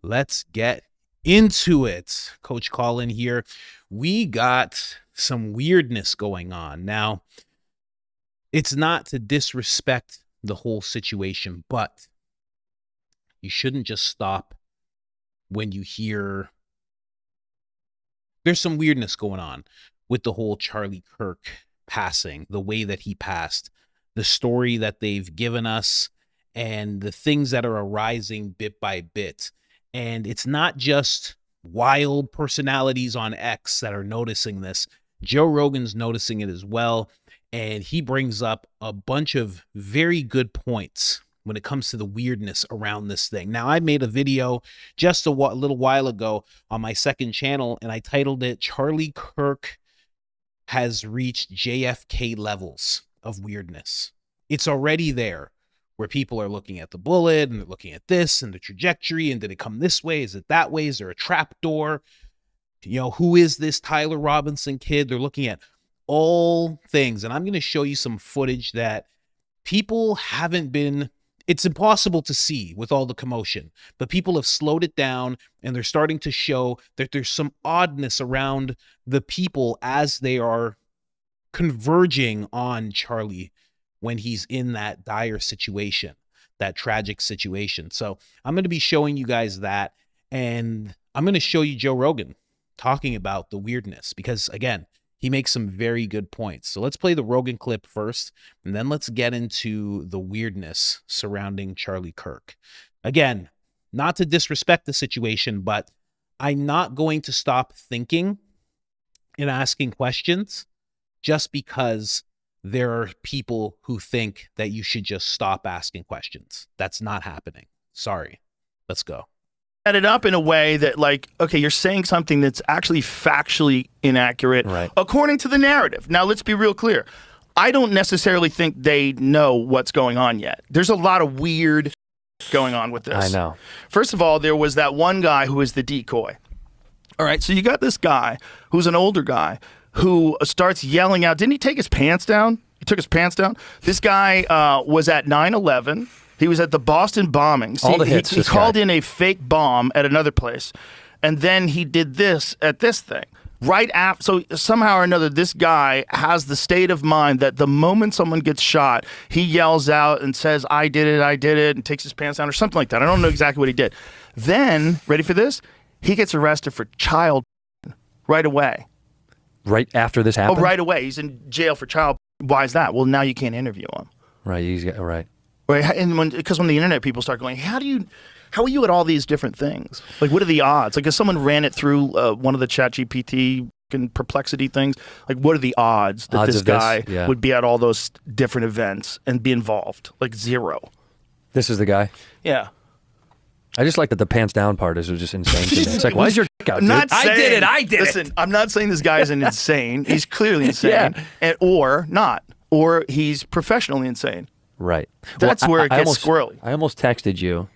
let's get into it. Coach Colin here. We got some weirdness going on. Now, it's not to disrespect the whole situation, but you shouldn't just stop when you hear there's some weirdness going on with the whole Charlie Kirk passing, the way that he passed, the story that they've given us, and the things that are arising bit by bit. And it's not just wild personalities on X that are noticing this. Joe Rogan's noticing it as well. And he brings up a bunch of very good points when it comes to the weirdness around this thing. Now, I made a video just a little while ago on my second channel, and I titled it, Charlie Kirk has reached JFK levels of weirdness. It's already there, where people are looking at the bullet, and they're looking at this, and the trajectory, and did it come this way? Is it that way? Is there a trap door? You know, who is this Tyler Robinson kid? They're looking at all things, and I'm going to show you some footage that people haven't been, it's impossible to see with all the commotion, but people have slowed it down, and they're starting to show that there's some oddness around the people as they are converging on Charlie when he's in that dire situation, that tragic situation. So I'm going to be showing you guys that, and I'm going to show you Joe Rogan talking about the weirdness, because again, he makes some very good points. So let's play the Rogan clip first, and then let's get into the weirdness surrounding Charlie Kirk. Again, not to disrespect the situation, but I'm not going to stop thinking and asking questions just because there are people who think that you should just stop asking questions. That's not happening. Sorry. Let's go. Set it up in a way that, like, okay, you're saying something that's actually factually inaccurate, right, according to the narrative. Now, let's be real clear. I don't necessarily think they know what's going on yet. There's a lot of weird going on with this. I know. First of all, there was that one guy who was the decoy. All right, so you got this guy who's an older guy who starts yelling out. Didn't he take his pants down? He took his pants down. This guy was at 9/11. He was at the Boston bombings. All the hits. He called in a fake bomb at another place, and then he did this at this thing. Right after, so somehow or another, this guy has the state of mind that the moment someone gets shot, he yells out and says, I did it, and takes his pants down or something like that. I don't know exactly what he did. Then, ready for this? He gets arrested for child right away. Right after this happened? Oh, right away. He's in jail for child. Why is that? Well, now you can't interview him. Right, he's got, right. Right, and because when the internet people start going, how are you at all these different things? Like, what are the odds? Like, if someone ran it through one of the ChatGPT and Perplexity things, like, what are the odds that this guy would be at all those different events and be involved? Like, zero. This is the guy? Yeah. I just like that the pants down part is just insane to me. It's like, why is your dick out, dude? I did it. Listen, I'm not saying this guy isn't insane. He's clearly insane. Yeah. Or not. Or he's professionally insane. Right. That's where it gets squirrely. I almost texted you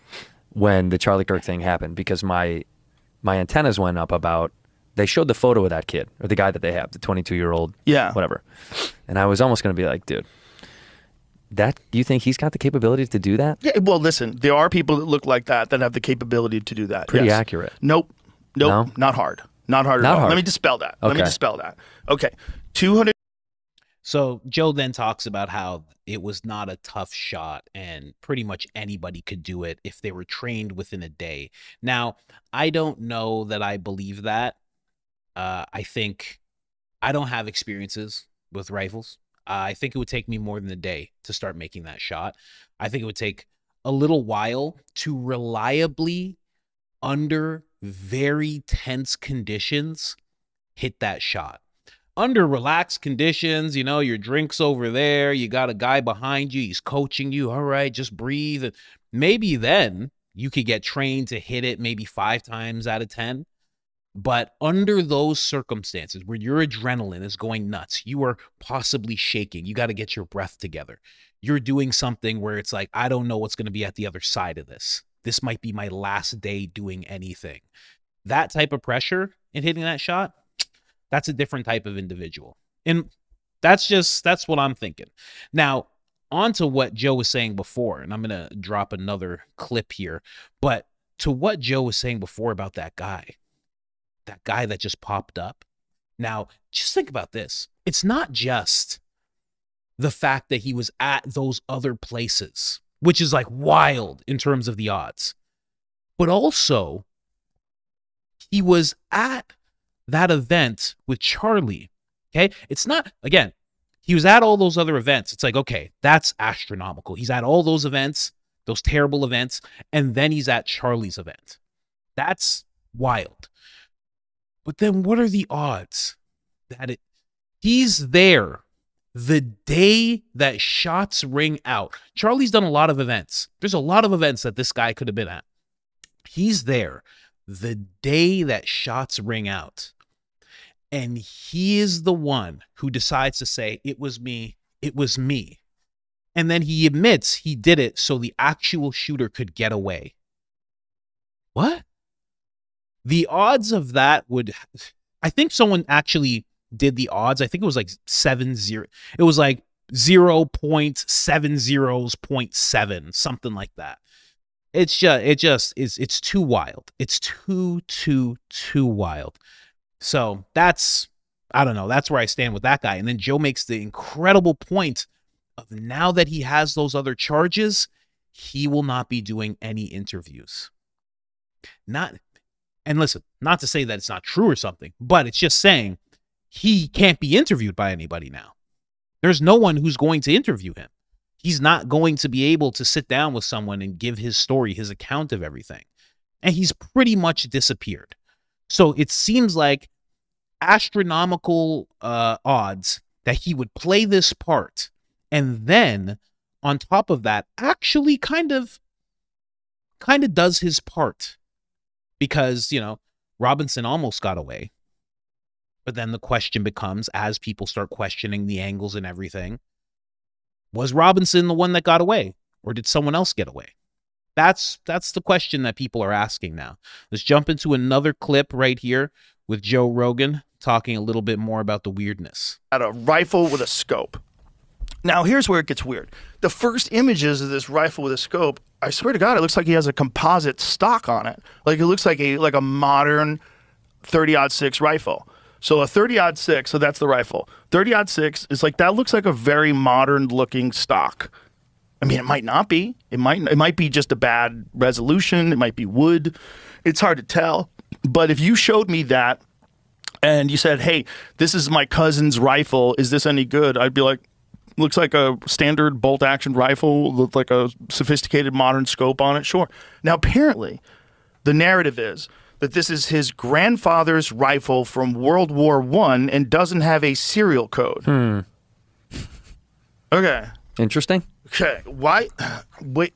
when the Charlie Kirk thing happened because my antennas went up about, they showed the photo of that kid, or the guy that they have, the 22-year-old, whatever. And I was almost going to be like, dude, do you think he's got the capability to do that? Yeah, well, listen, there are people that look like that have the capability to do that. Pretty accurate. Nope. No? Not hard. Not hard at all. Let me dispel that. Okay. Let me dispel that. Okay. 200. So Joe then talks about how it was not a tough shot and pretty much anybody could do it if they were trained within a day. Now, I don't know that I believe that. I think I don't have experiences with rifles. I think it would take me more than a day to start making that shot. I think it would take a little while to reliably, under very tense conditions, hit that shot. Under relaxed conditions, you know, your drink's over there, you got a guy behind you, he's coaching you, all right, just breathe. Maybe then you could get trained to hit it maybe 5 times out of 10. But under those circumstances where your adrenaline is going nuts, you are possibly shaking, you got to get your breath together. You're doing something where it's like, I don't know what's going to be at the other side of this. This might be my last day doing anything. That type of pressure in hitting that shot, that's a different type of individual. And that's what I'm thinking. Now, on to what Joe was saying before, and I'm going to drop another clip here. But to what Joe was saying before about that guy that just popped up. Now, just think about this. It's not just the fact that he was at those other places, which is like wild in terms of the odds, but also he was at that event with Charlie. Okay. It's not, again, he was at all those other events. It's like, okay, that's astronomical. He's at all those events, those terrible events, and then he's at Charlie's event. That's wild. But then what are the odds that he's there the day that shots ring out? Charlie's done a lot of events. There's a lot of events that this guy could have been at. He's there the day that shots ring out. And he is the one who decides to say, it was me, it was me. And then he admits he did it so the actual shooter could get away. What? The odds of that would, I think someone actually did the odds. I think it was like 7-0. It was like 0.70.7, something like that. It's too wild. It's too wild. So that's, I don't know, that's where I stand with that guy. And then Joe makes the incredible point of now that he has those other charges, he will not be doing any interviews. And listen, not to say that it's not true or something, but it's just saying he can't be interviewed by anybody now. There's no one who's going to interview him. He's not going to be able to sit down with someone and give his story, his account of everything. And he's pretty much disappeared. So it seems like astronomical odds that he would play this part, and then on top of that actually kind of does his part, because, you know, Robinson almost got away. But then the question becomes, as people start questioning the angles and everything, was Robinson the one that got away, or did someone else get away? That's the question that people are asking now. Let's jump into another clip right here with Joe Rogan talking a little bit more about the weirdness. At a rifle with a scope. Now, here's where it gets weird. The first images of this rifle with a scope, I swear to God, it looks like he has a composite stock on it. Like it looks like a modern 30-06 rifle. So a 30-06, so that's the rifle. 30-06 is like, that looks like a very modern looking stock. I mean, it might not be. It might be just a bad resolution. It might be wood. It's hard to tell. But if you showed me that and you said, hey, this is my cousin's rifle, is this any good? I'd be like, looks like a standard bolt-action rifle, looked like a sophisticated modern scope on it, sure. Now, apparently, the narrative is that this is his grandfather's rifle from World War I and doesn't have a serial code. Okay. Interesting. Okay. Why? Wait.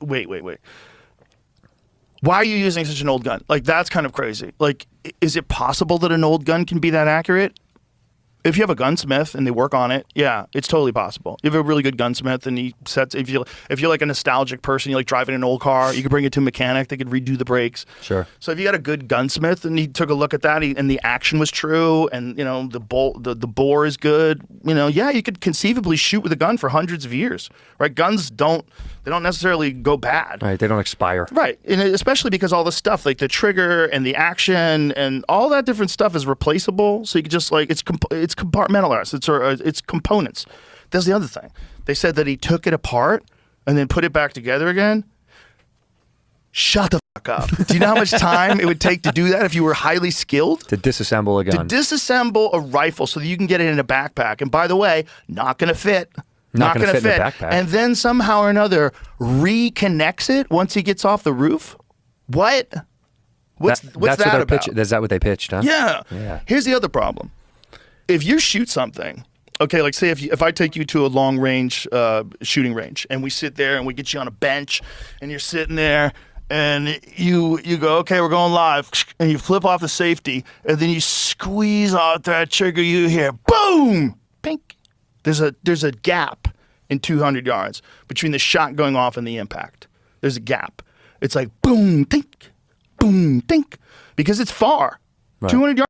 Why are you using such an old gun? Like, that's kind of crazy. Like, is it possible that an old gun can be that accurate? If you have a gunsmith and they work on it, yeah, it's totally possible. You have a really good gunsmith and he sets, if you're like a nostalgic person, you like driving an old car, you could bring it to a mechanic, they could redo the brakes. Sure. So if you got a good gunsmith and he took a look at that and the action was true and, you know, the bore is good, you know, yeah, you could conceivably shoot with a gun for hundreds of years, right? Guns don't necessarily go bad. Right, they don't expire. Right, and especially because all the stuff, like the trigger and the action and all that different stuff is replaceable, so you can just, like, it's compartmentalized, it's components. That's the other thing. They said that he took it apart and then put it back together again. Shut the fuck up. Do you know how much time it would take to do that if you were highly skilled? To disassemble a gun. To disassemble a rifle so that you can get it in a backpack. And by the way, not going to fit. Not going to fit in a backpack. And then somehow or another reconnects it once he gets off the roof? What? What's that about? Is that what they pitched, huh? Yeah. Here's the other problem. If you shoot something, okay, like say if I take you to a long range shooting range and we sit there and we get you on a bench and you're sitting there and you go, okay, we're going live, and you flip off the safety and then you squeeze out that trigger, you hear boom, pink. There's a gap in 200 yards between the shot going off and the impact. There's a gap. It's like boom, tink, because it's far, right. 200 yards.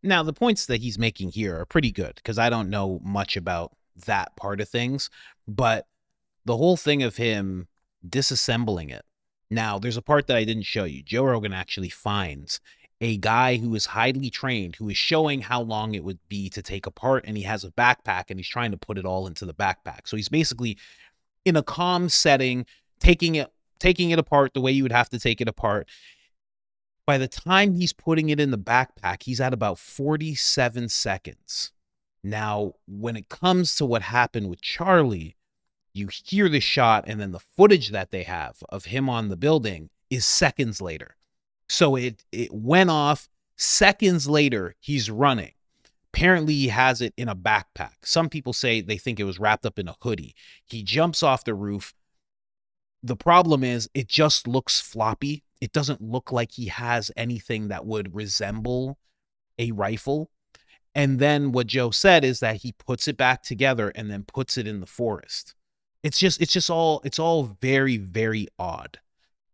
Now, the points that he's making here are pretty good because I don't know much about that part of things, but the whole thing of him disassembling it, Now, there's a part that I didn't show you. Joe Rogan actually finds a guy who is highly trained, who is showing how long it would be to take apart, and he has a backpack, and he's trying to put it all into the backpack. So he's basically in a calm setting, taking it apart the way you would have to take it apart. By the time he's putting it in the backpack, he's at about 47 seconds. Now, when it comes to what happened with Charlie, you hear the shot, and then the footage that they have of him on the building is seconds later. So it went off. Seconds later, he's running. Apparently, he has it in a backpack. Some people say they think it was wrapped up in a hoodie. He jumps off the roof. The problem is it just looks floppy. It doesn't look like he has anything that would resemble a rifle. And then what Joe said is that he puts it back together and then puts it in the forest. It's all very, very odd.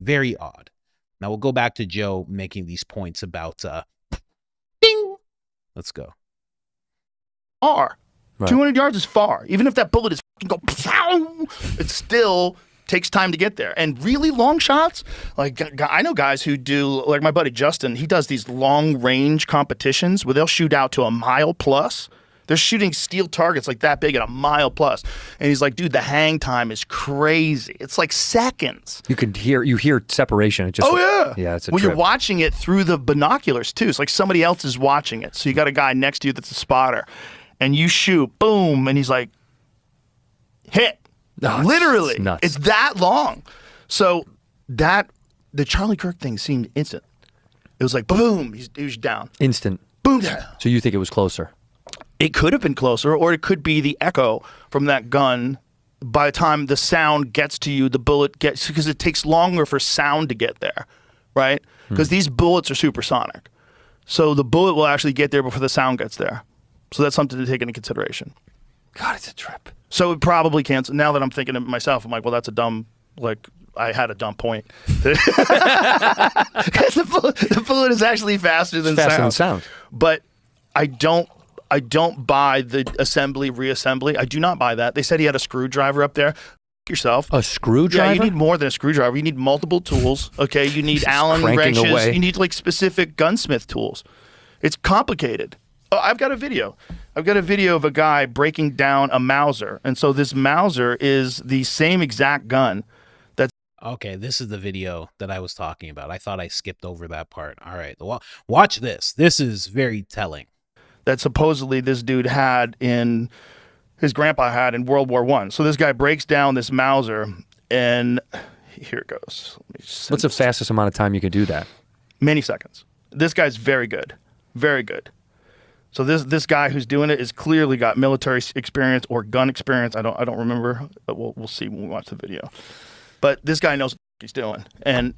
Very odd. Now we'll go back to Joe making these points about ding. Let's go. Far. Right. 200 yards is far. Even if that bullet is go, it still takes time to get there. And really long shots, like I know guys who do, like my buddy Justin, he does these long range competitions where they'll shoot out to a mile plus. They're shooting steel targets like that big at a mile plus. And he's like, dude, the hang time is crazy. It's like seconds. You hear separation. It just, oh, yeah. Yeah, it's a well, trip. You're watching it through the binoculars, too. It's like somebody else is watching it. So you got a guy next to you that's a spotter. And you shoot, boom, and he's like, hit. Oh, literally. It's that long. So the Charlie Kirk thing seemed instant. It was like, boom, he was down. Instant. Boom, down. So you think it was closer? It could have been closer, or it could be the echo from that gun. By the time the sound gets to you, the bullet gets, because it takes longer for sound to get there, right? Because these bullets are supersonic. So the bullet will actually get there before the sound gets there. So that's something to take into consideration. God, it's a trip. So it probably can't. Now that I'm thinking of myself, I'm like, well, that's a dumb, like, I had a dumb point. Because the bullet is actually faster than sound. But I don't buy the assembly, reassembly. I do not buy that. They said he had a screwdriver up there. Yourself. A screwdriver? Yeah, you need more than a screwdriver. You need multiple tools, okay? You need Allen wrenches. Away. You need, like, specific gunsmith tools. It's complicated. Oh, I've got a video. I've got a video of a guy breaking down a Mauser. And so this Mauser is the same exact gun. Okay, this is the video that I was talking about. I thought I skipped over that part. All right, watch this. This is very telling. That supposedly this dude had his grandpa had in World War I. So this guy breaks down this Mauser, and here it goes. What's the fastest amount of time you could do that? Many seconds. This guy's very good. Very good. So this guy who's doing it is clearly got military experience or gun experience. I don't remember, but we'll see when we watch the video. But this guy knows what he's doing, and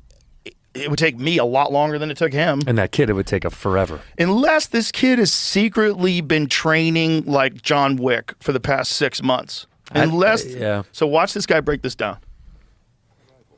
it would take me a lot longer than it took him. And that kid, it would take a forever. Unless this kid has secretly been training like John Wick for the past 6 months. Yeah. So watch this guy break this down.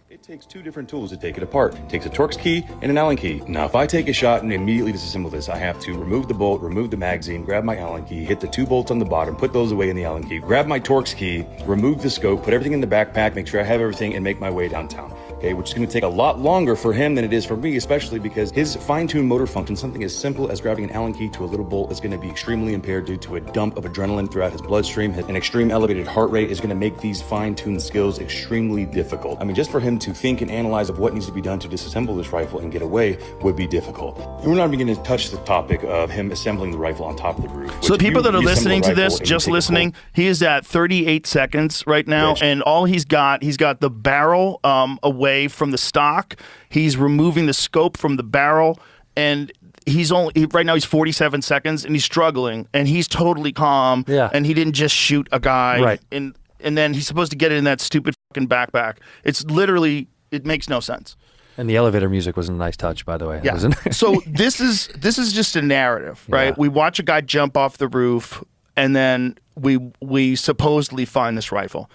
It takes two different tools to take it apart. It takes a Torx key and an Allen key. Now, if I take a shot and immediately disassemble this, I have to remove the bolt, remove the magazine, grab my Allen key, hit the 2 bolts on the bottom, put those away in the Allen key, grab my Torx key, remove the scope, put everything in the backpack, make sure I have everything, and make my way downtown. Okay, which is going to take a lot longer for him than it is for me, especially because his fine-tuned motor function, something as simple as grabbing an Allen key to a little bolt, is going to be extremely impaired due to a dump of adrenaline throughout his bloodstream. An extreme elevated heart rate is going to make these fine-tuned skills extremely difficult. I mean, just for him to think and analyze of what needs to be done to disassemble this rifle and get away would be difficult. And we're not even going to touch the topic of him assembling the rifle on top of the roof. So the people that are listening to this, just listening, he is at 38 seconds right now, and all he's got the barrel away from the stock. He's removing the scope from the barrel, and right now he's 47 seconds, and he's struggling, and he's totally calm. Yeah. And he didn't just shoot a guy. Right. And then he's supposed to get it in that stupid fucking backpack. It's literally, it makes no sense. And the elevator music was a nice touch, by the way. Yeah. So this is just a narrative, right? Yeah. We watch a guy jump off the roof, and then we supposedly find this rifle.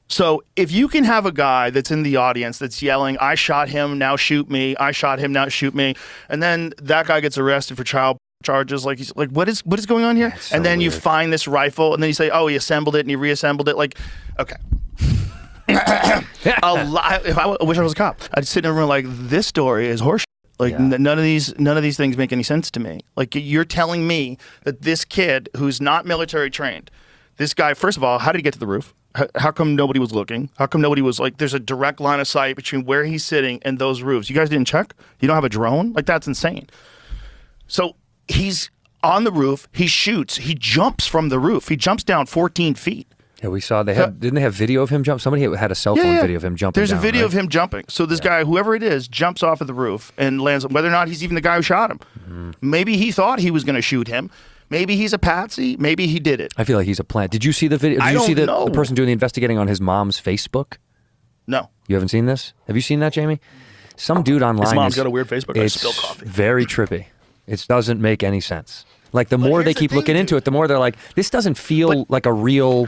So if you can have a guy that's in the audience that's yelling, "I shot him, now shoot me. I shot him, now shoot me," and then that guy gets arrested for child charges, like he's like, what is going on here? So and then weird. You find this rifle, and then you say, "Oh, he assembled it and he reassembled it." Like, okay. A lot. If I wish I was a cop, I'd sit in a room like, this story is horseshit. Like none of these things make any sense to me. Like, you're telling me that this kid who's not military trained, this guy, first of all, how did he get to the roof? How come nobody was looking? How come nobody was like, there's a direct line of sight between where he's sitting and those roofs? You guys didn't check? You don't have a drone? Like, that's insane. So he's on the roof. He shoots. He jumps from the roof. He jumps down 14 feet. Yeah, we saw didn't they have video of him jump? Somebody had a cell phone video of him jumping. There's down, a video right? of him jumping. So this guy, whoever it is, jumps off of the roof and lands. Whether or not he's even the guy who shot him, maybe he thought he was going to shoot him. Maybe he's a patsy. Maybe he did it. I feel like he's a plant. Did you see the video? Did you see the person doing the investigating on his mom's Facebook? No. You haven't seen this? Have you seen that, Jamie? Some dude online. His mom's got a weird Facebook. I It's spill coffee. very trippy. It doesn't make any sense. Like, the more they keep looking into it, the more they're like, this doesn't feel like a real.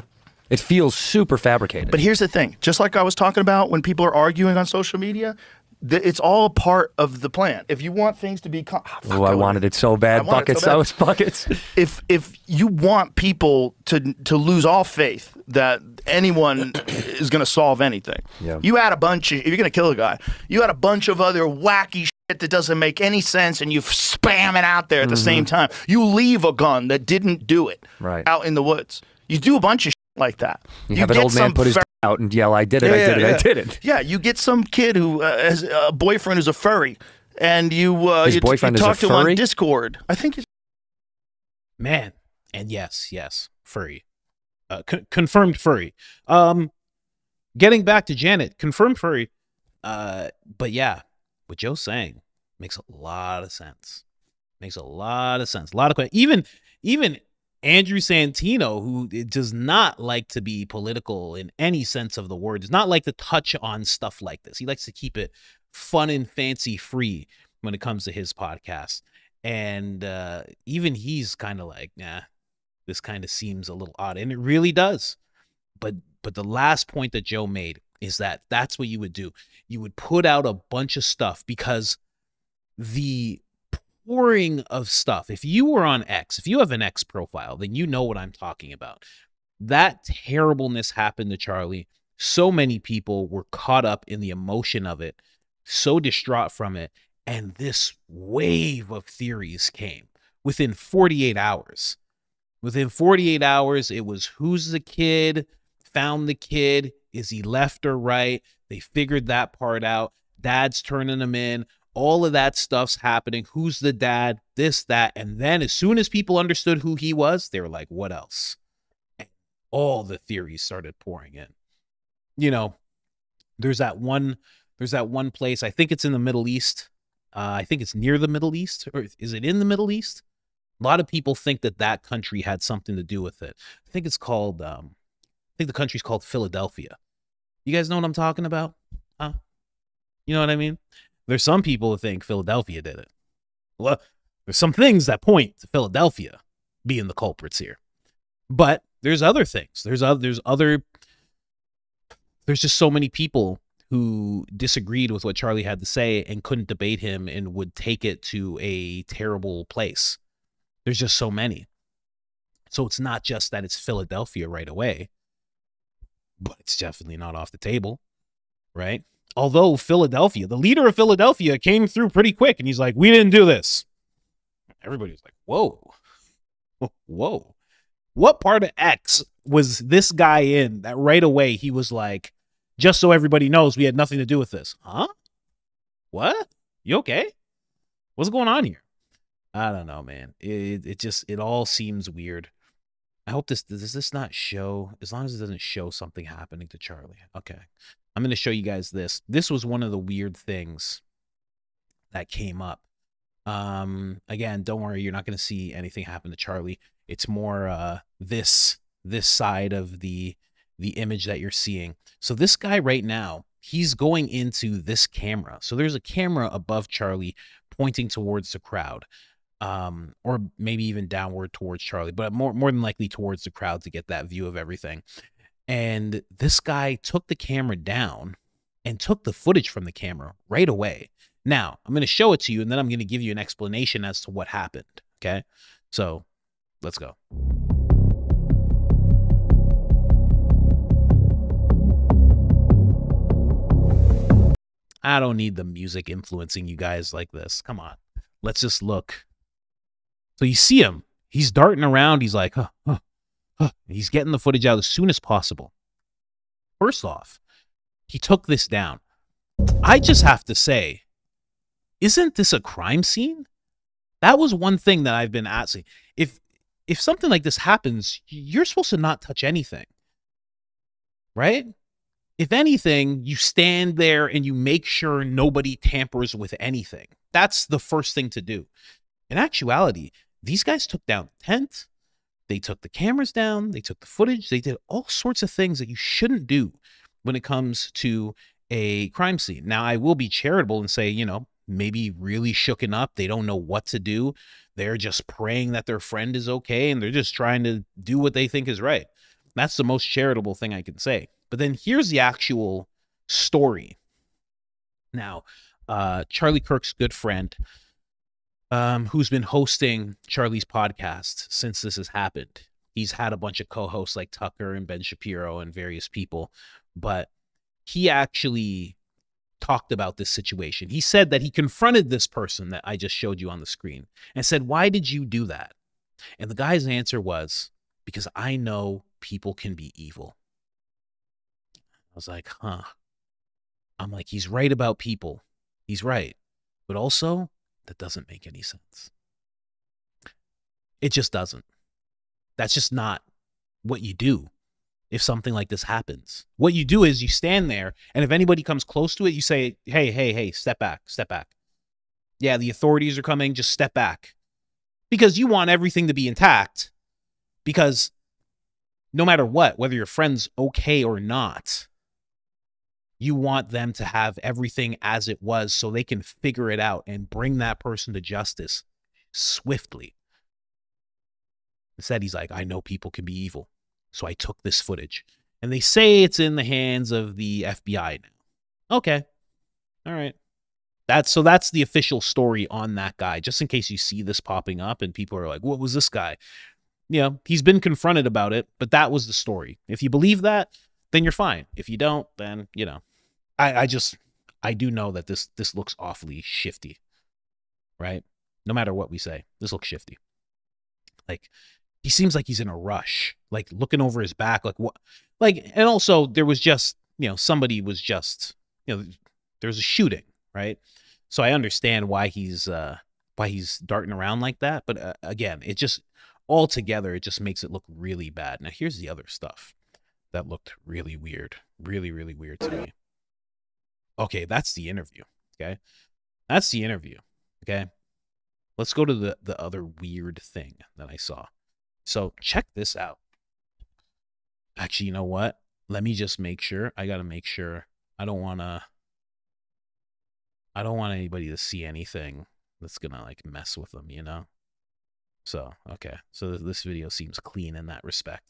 It feels super fabricated. But here's the thing. Just like I was talking about when people are arguing on social media, it's all part of the plan. If you want things to be... I wanted it so bad. Buckets. That was buckets. If you want people to lose all faith that anyone is going to solve anything, you add a bunch of... If you're going to kill a guy, you add a bunch of other wacky shit that doesn't make any sense, and you spam it out there at the same time. You leave a gun that didn't do it out in the woods. You do a bunch of shit like that. You have an old man put his out and yell, I did it, I did it. Yeah, you get some kid who has a boyfriend who's a furry, and you talk to him on Discord. I think he's... Man, and yes, furry. Confirmed furry. Getting back to Janet, confirmed furry. But yeah, what Joe's saying makes a lot of sense. Makes a lot of sense. A lot of even Andrew Santino, who does not like to be political in any sense of the word, does not like to touch on stuff like this. He likes to keep it fun and fancy free when it comes to his podcast. And even he's kind of like, nah, this kind of seems a little odd. And it really does. But the last point that Joe made is that that's what you would do. You would put out a bunch of stuff, because the pouring of stuff, if you were on X, if you have an X profile, then you know what I'm talking about. That terribleness happened to Charlie. So many people were caught up in the emotion of it, so distraught from it, and this wave of theories came within 48 hours. Within 48 hours, it was, who's the kid? Found the kid. Is he left or right? They figured that part out. Dad's turning him in. All of that stuff's happening. Who's the dad? This, that. And then as soon as people understood who he was, they were like, what else? And all the theories started pouring in. You know, there's that one place, I think it's in the Middle East. I think it's near the Middle East. Or is it in the Middle East? A lot of people think that country had something to do with it. I think it's called, I think the country's called Philadelphia. You guys know what I'm talking about? Huh? You know what I mean? There's some people who think Philadelphia did it. Well, there's some things that point to Philadelphia being the culprits here. But there's other things. There's just so many people who disagreed with what Charlie had to say and couldn't debate him and would take it to a terrible place. There's just so many. So it's not just that it's Philadelphia right away, but it's definitely not off the table, right? Although Philadelphia, the leader of Philadelphia, came through pretty quick, and he's like, we didn't do this. Everybody was like, whoa. Whoa. What part of X was this guy in that right away he was like, just so everybody knows we had nothing to do with this? Huh? What? You okay? What's going on here? I don't know, man. It all seems weird. I hope does this not show, as long as it doesn't show something happening to Charlie. Okay. I'm going to show you guys this. This was one of the weird things that came up. Again, don't worry, you're not going to see anything happen to Charlie. It's more this side of the image that you're seeing. So this guy right now, he's going into this camera. So there's a camera above Charlie pointing towards the crowd. Or maybe even downward towards Charlie, but more than likely towards the crowd to get that view of everything. And this guy took the camera down and took the footage from the camera right away. Now, I'm going to show it to you, and then I'm going to give you an explanation as to what happened, okay? So, let's go. I don't need the music influencing you guys like this. Come on. Let's just look. So you see him. He's darting around. He's like, he's getting the footage out as soon as possible. First off, he took this down. I just have to say, isn't this a crime scene? That was one thing that I've been asking. If something like this happens, you're supposed to not touch anything, right? If anything, you stand there and you make sure nobody tampers with anything. That's the first thing to do. In actuality, these guys took down the tent. They took the cameras down. They took the footage. They did all sorts of things that you shouldn't do when it comes to a crime scene. Now, I will be charitable and say, you know, maybe really shooken up. They don't know what to do. They're just praying that their friend is okay, and they're just trying to do what they think is right. That's the most charitable thing I can say. But then here's the actual story. Now, Charlie Kirk's good friend, who's been hosting Charlie's podcast since this has happened. He's had a bunch of co-hosts like Tucker and Ben Shapiro and various people, but he actually talked about this situation. He said that he confronted this person that I just showed you on the screen and said, "Why did you do that?" And the guy's answer was, "Because I know people can be evil." I was like, huh. I'm like, he's right about people. He's right. But also, that doesn't make any sense. It just doesn't. That's just not what you do if something like this happens. What you do is you stand there, and if anybody comes close to it, you say, hey, step back, step back. Yeah, the authorities are coming, just step back. Because you want everything to be intact. Because no matter what, whether your friend's okay or not, you want them to have everything as it was so they can figure it out and bring that person to justice swiftly. Instead, he's like, I know people can be evil, so I took this footage. And they say it's in the hands of the FBI now. Okay. All right. That's the official story on that guy, just in case you see this popping up and people are like, what was this guy? You know, he's been confronted about it, but that was the story. If you believe that, then you're fine. If you don't, then, you know, I do know that this looks awfully shifty, right? No matter what we say, this looks shifty. Like, he seems like he's in a rush, like looking over his back, like what, like, and also there was just, you know, somebody was just, you know, there's a shooting, right? So I understand why he's darting around like that. But again, it just, altogether, it just makes it look really bad. Now, here's the other stuff that looked really weird, really, really weird to me. Okay, that's the interview. Okay, that's the interview. Okay, let's go to the other weird thing that I saw. So check this out. Actually, you know what? Let me just make sure. I gotta make sure. I don't want anybody to see anything that's gonna like mess with them, you know? So, okay. So this video seems clean in that respect.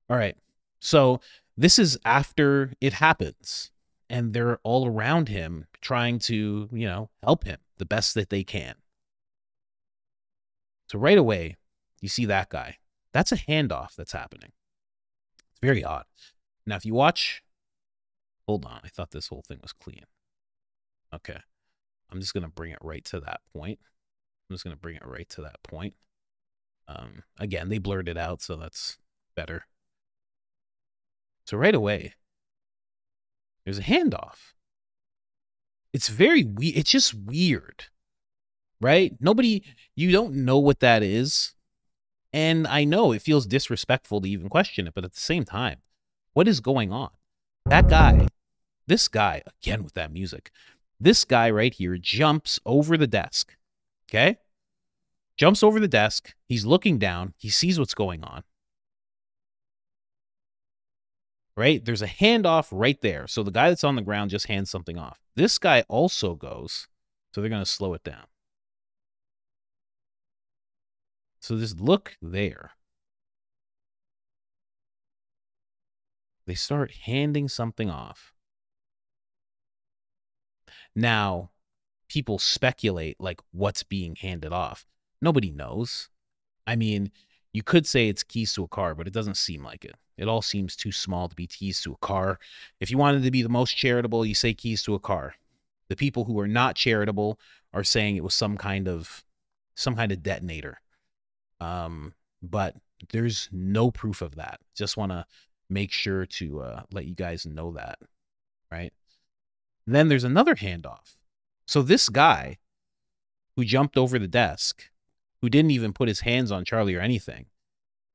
All right. So this is after it happens, and they're all around him trying to, you know, help him the best that they can. So right away, you see that guy. That's a handoff that's happening. It's very odd. Now, if you watch, hold on. I thought this whole thing was clean. Okay. I'm just going to bring it right to that point. Again, they blurred it out, so that's better. So right away, there's a handoff. It's very weird. It's just weird, right? You don't know what that is. And I know it feels disrespectful to even question it, but at the same time, what is going on? This guy, again with that music, this guy right here jumps over the desk, okay? Jumps over the desk. He's looking down. He sees what's going on. Right? There's a handoff right there. So the guy that's on the ground just hands something off. This guy also goes, so they're going to slow it down. So just look there. They start handing something off. Now, people speculate like what's being handed off. Nobody knows. I mean, you could say it's keys to a car, but it doesn't seem like it. It all seems too small to be keys to a car. If you wanted to be the most charitable, you say keys to a car. The people who are not charitable are saying it was some kind of detonator. But there's no proof of that. Just want to make sure to let you guys know that, right? Then there's another handoff. So this guy who jumped over the desk, who didn't even put his hands on Charlie or anything,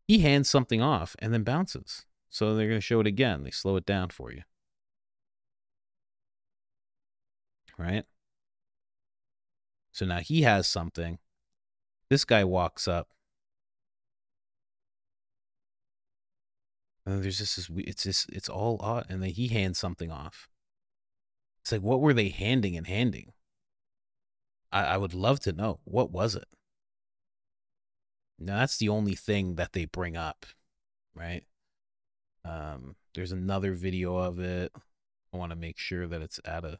he hands something off and then bounces. So they're going to show it again. They slow it down for you. Right? So now he has something. This guy walks up. And there's just this, it's all odd. And then he hands something off. It's like, what were they handing and handing? I would love to know. What was it? Now, that's the only thing that they bring up, right? There's another video of it. I want to make sure that it's at a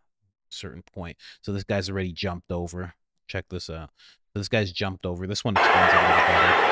certain point. So this guy's already jumped over. Check this out. So this guy's jumped over. This one explains it a little better.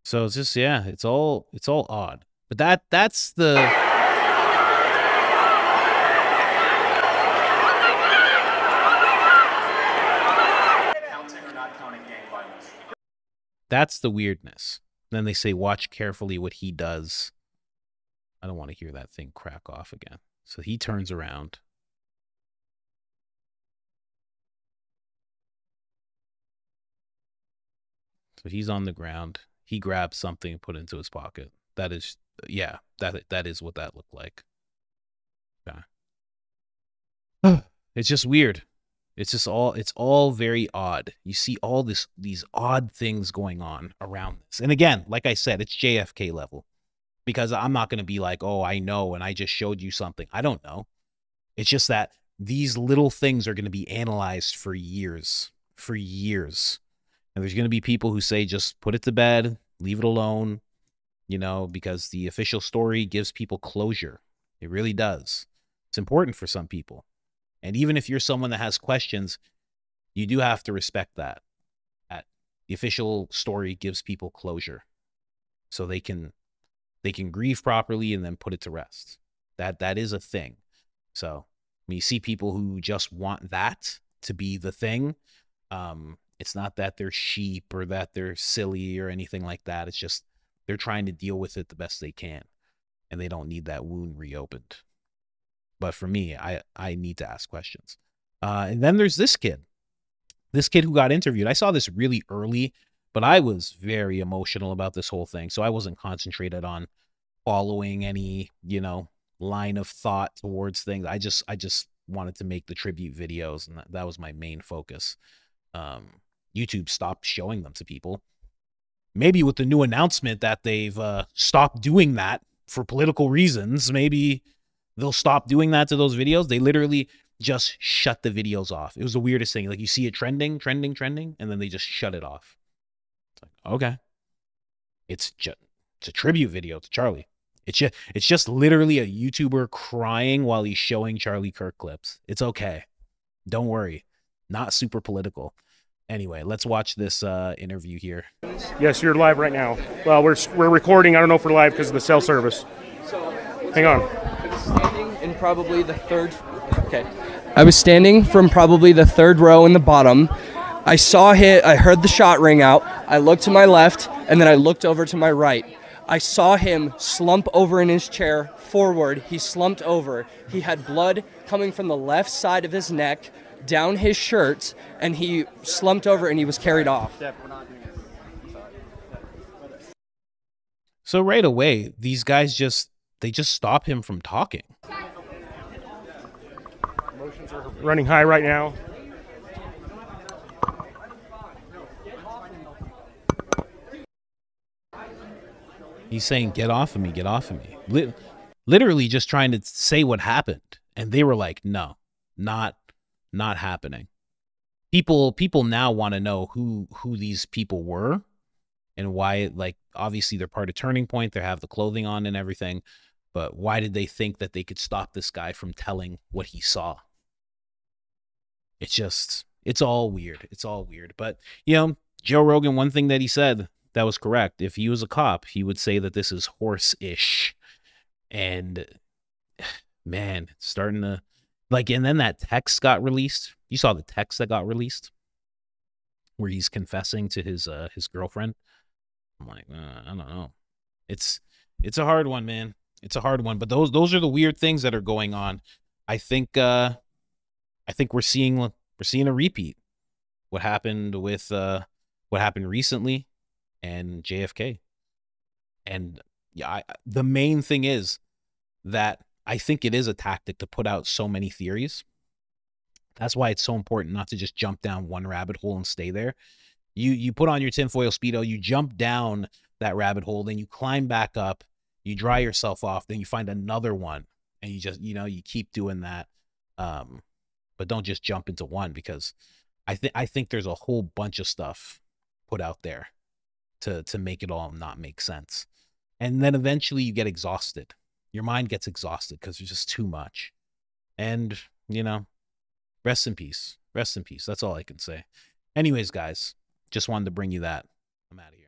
So it's just, yeah, it's all odd. But that's the that's the weirdness. Then they say, watch carefully what he does. I don't want to hear that thing crack off again. So he turns around. So he's on the ground. He grabs something and put it into his pocket. That is, yeah, that is what that looked like. Yeah. It's just weird. It's all very odd. You see all these odd things going on around this. And again, like I said, it's JFK-Level. Because I'm not going to be like, oh, I know, and I just showed you something. I don't know. It's just that these little things are going to be analyzed for years. For years. And there's going to be people who say, just put it to bed, leave it alone, you know, because the official story gives people closure. It really does. It's important for some people. And even if you're someone that has questions, you do have to respect that. The official story gives people closure. So they can grieve properly and then put it to rest. That is a thing. So when you see people who just want that to be the thing, it's not that they're sheep or that they're silly or anything like that. It's just they're trying to deal with it the best they can, and they don't need that wound reopened. But for me, I need to ask questions. And then there's this kid who got interviewed. I saw this really early, but I was very emotional about this whole thing. So I wasn't concentrated on following any, line of thought towards things. I just wanted to make the tribute videos, and that was my main focus. YouTube stopped showing them to people. Maybe with the new announcement that they've stopped doing that for political reasons, maybe they'll stop doing that to those videos. They literally just shut the videos off. It was the weirdest thing. Like, you see it trending, and then they just shut it off. It's like, okay. It's a tribute video to Charlie. It's just literally a YouTuber crying while he's showing Charlie Kirk clips. It's okay. Don't worry. Not super political. Anyway, let's watch this interview here. Yes, you're live right now. Well, we're recording. I don't know if we're live because of the cell service. Hang on. I was standing in probably the third. Okay. I was standing from probably the third row in the bottom. I heard the shot ring out. I looked to my left, and then I looked over to my right. I saw him slump over in his chair forward. He slumped over. He had blood coming from the left side of his neck down his shirt, and he slumped over and he was carried off. So right away, these guys just stop him from talking. Emotions are running high right now. He's saying, get off of me, get off of me. Literally just trying to say what happened. And they were like, no, not happening. People now want to know who these people were and why, like, obviously they're part of Turning Point. They have the clothing on and everything. But why did they think that they could stop this guy from telling what he saw? It's all weird. It's all weird. But, you know, Joe Rogan, one thing that he said that was correct. If he was a cop, he would say that this is horse-ish. And, man, it's starting to, like, and then that text got released. You saw the text that got released where he's confessing to his girlfriend. I'm like, I don't know. It's a hard one, man. It's a hard one. But those are the weird things that are going on. I think we're seeing a repeat. What happened recently and JFK. And yeah, the main thing is that I think it is a tactic to put out so many theories. That's why it's so important not to just jump down one rabbit hole and stay there. You put on your tinfoil Speedo, you jump down that rabbit hole, then you climb back up, you dry yourself off, then you find another one, and you just, you keep doing that. But don't just jump into one, because I think there's a whole bunch of stuff put out there to make it all not make sense. And then eventually you get exhausted. Your mind gets exhausted because there's just too much. And, rest in peace. Rest in peace. That's all I can say. Anyways, guys, just wanted to bring you that. I'm out of here.